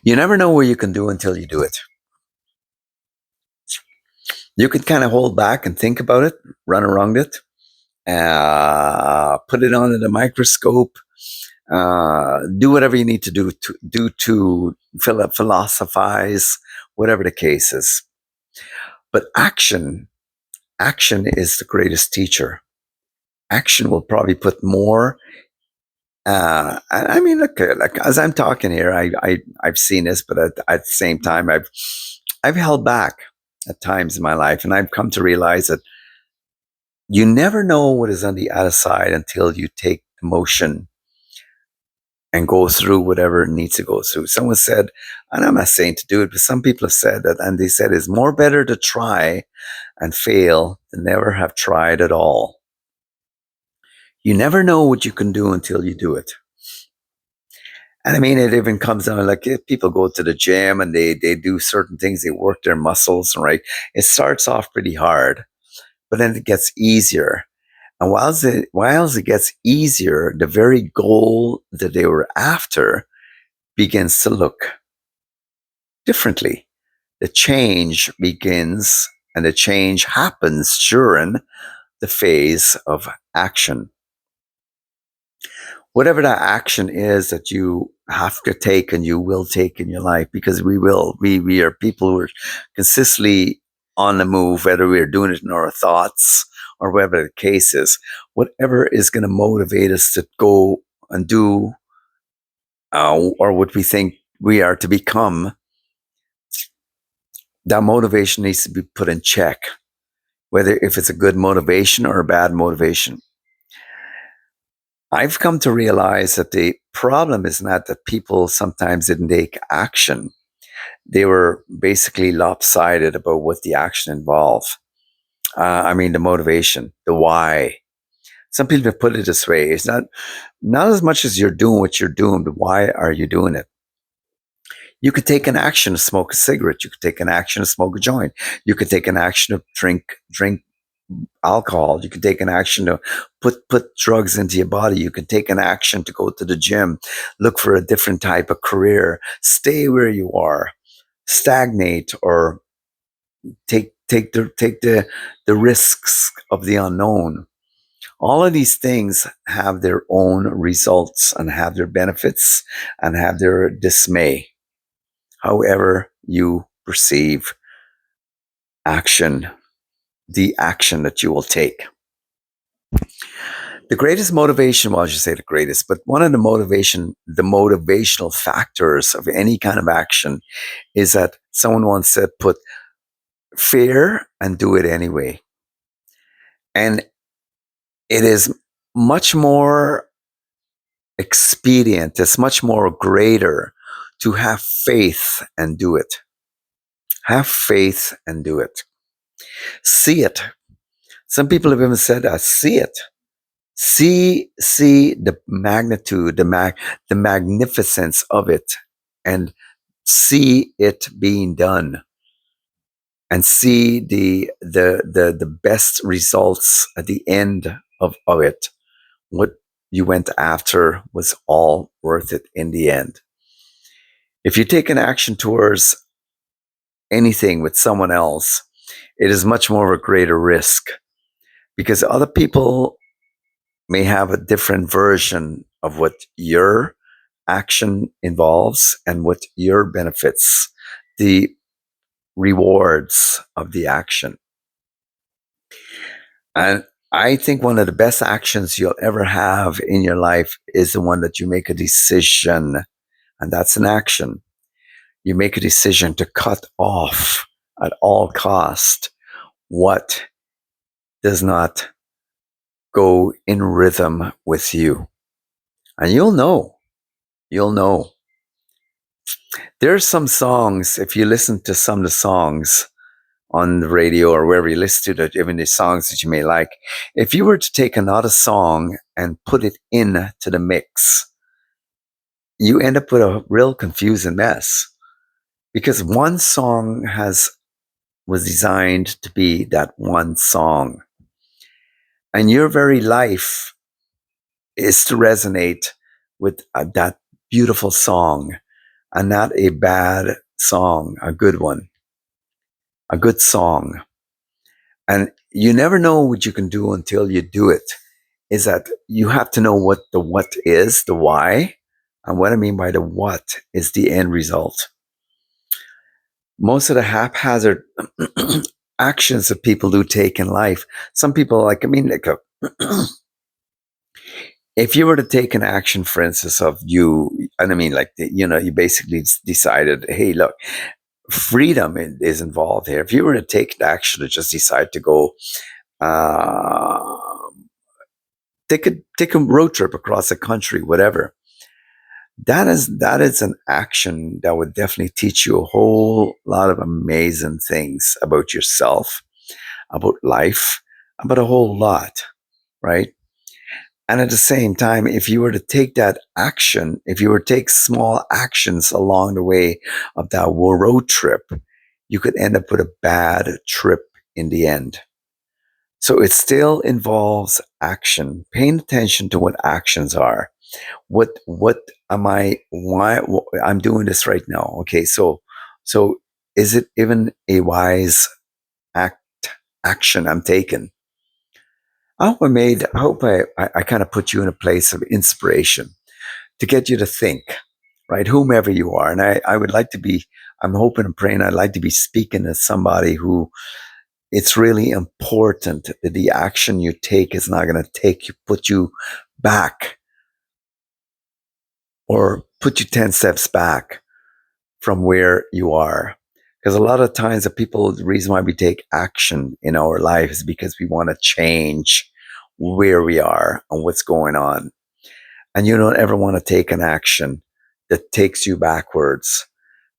You never know what you can do until you do it. You can kind of hold back and think about it, run around it, put it under the microscope, do whatever you need to do to philosophize, whatever the case is. But action is the greatest teacher. Action will probably put more. I mean, look, like as I'm talking here, I've seen this, but at the same time, I've held back at times in my life, and I've come to realize that you never know what is on the other side until you take the motion and go through whatever it needs to go through. Someone said, and I'm not saying to do it, but some people have said that, and they said it's more better to try and fail than never have tried at all. You never know what you can do until you do it. And I mean, it even comes down like if people go to the gym and they do certain things, they work their muscles, right? It starts off pretty hard, but then it gets easier. And whilst it gets easier, the very goal that they were after begins to look differently. The change begins and the change happens during the phase of action. Whatever that action is that you have to take and you will take in your life, because we will. We are people who are consistently on the move, whether we're doing it in our thoughts or whatever the case is. Whatever is going to motivate us to go and do or what we think we are to become, that motivation needs to be put in check, whether if it's a good motivation or a bad motivation. I've come to realize that the problem is not that people sometimes didn't take action. They were basically lopsided about what the action involved. I mean, the motivation, the why. Some people have put it this way: it's not as much as you're doing what you're doing, but why are you doing it? You could take an action to smoke a cigarette. You could take an action to smoke a joint. You could take an action to drink alcohol. You can take an action to put drugs into your body. You can take an action to go to the gym, look for a different type of career, stay where you are, stagnate, or take the risks of the unknown. All of these things have their own results and have their benefits and have their dismay. However you perceive action, the action that you will take. The greatest motivation, well, I should say the greatest, but one of the motivational factors of any kind of action is that someone once said, put fear and do it anyway. And it is much more expedient, it's much more greater to have faith and do it. Have faith and do it. See it. Some people have even said, see it. See the magnitude, the magnificence of it, and see it being done, and see the best results at the end of it. What you went after was all worth it in the end. If you take an action towards anything with someone else, it is much more of a greater risk, because other people may have a different version of what your action involves and what your benefits, the rewards of the action. And I think one of the best actions you'll ever have in your life is the one that you make a decision, and that's an action. You make a decision to cut off at all cost what does not go in rhythm with you. And you'll know. There's some songs, if you listen to some of the songs on the radio or wherever you listen to it, even the songs that you may like, if you were to take another song and put it in to the mix, you end up with a real confusing mess, because one song was designed to be that one song, and your very life is to resonate with that beautiful song. and not a bad song, a good one, a good song. And you never know what you can do until you do it. Is that you have to know what the what is, the why, and what I mean by the what is the end result. Most of the haphazard actions that people do take in life, some people like, I mean, like if you were to take an action, for instance, of you, and I mean, like, you basically decided, hey, look, freedom is involved here. If you were to take the action to just decide to go, uh, take a road trip across the country, whatever, that is an action that would definitely teach you a whole lot of amazing things about yourself, about life, about a whole lot, right? And at the same time, if you were to take that action, if you were to take small actions along the way of that road trip, you could end up with a bad trip in the end. So it still involves action, paying attention to what actions are. What am I, why I'm doing this right now? Okay, so is it even a wise act action I'm taking? I hope I kind of put you in a place of inspiration to get you to think, right? Whomever you are. And I would like to be, I'm hoping and praying I'd like to be speaking to somebody who it's really important that the action you take is not going to put you back or put you 10 steps back from where you are. Because a lot of times the reason why we take action in our life is because we want to change where we are and what's going on. And you don't ever want to take an action that takes you backwards.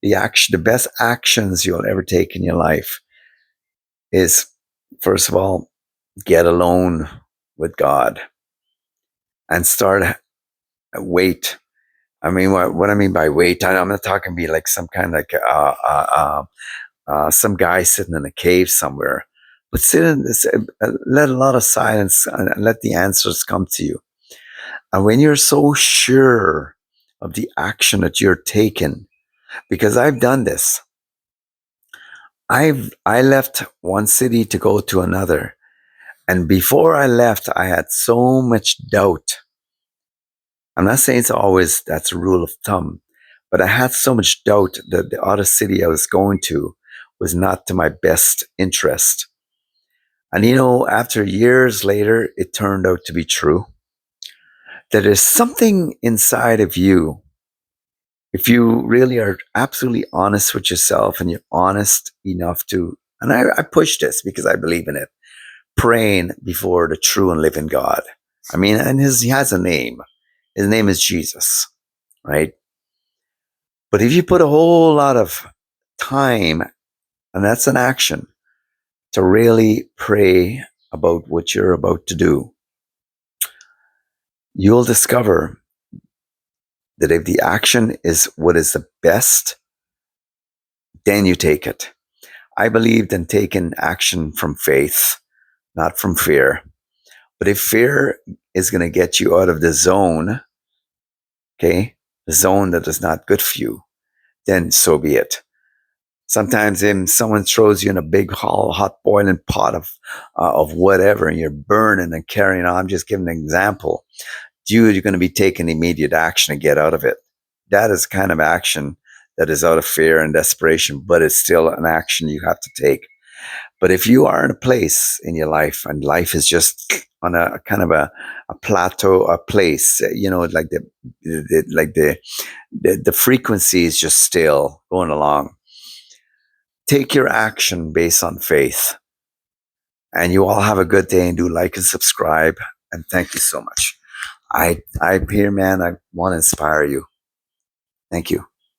The best actions you'll ever take in your life is, first of all, get alone with God and start wait. I mean, what I mean by wait, I'm not talking be like some kind of like some guy sitting in a cave somewhere, but sit in this, let a lot of silence and let the answers come to you. And when you're so sure of the action that you're taking, because I've done this, I left one city to go to another, and before I left, I had so much doubt. I'm not saying it's always that's a rule of thumb, but I had so much doubt that the other city I was going to was not to my best interest. And after years later, it turned out to be true. That there's something inside of you. If you really are absolutely honest with yourself and you're honest enough to, and I push this because I believe in it, praying before the true and living God. I mean, and he has a name. His name is Jesus, right? But if you put a whole lot of time, and that's an action, to really pray about what you're about to do, you'll discover that if the action is what is the best, then you take it. I believed in taking action from faith, not from fear. But if fear is going to get you out of the zone, okay, the zone that is not good for you, then so be it. Sometimes if someone throws you in a big hot boiling pot of whatever, and you're burning and carrying on, I'm just giving an example. You're going to be taking immediate action to get out of it. That is kind of action that is out of fear and desperation, but it's still an action you have to take. But if you are in a place in your life and life is just on a kind of a plateau, a place, like the frequency is just still going along, take your action based on faith. And you all have a good day, and do like and subscribe. And thank you so much. I'm here, man. I want to inspire you. Thank you.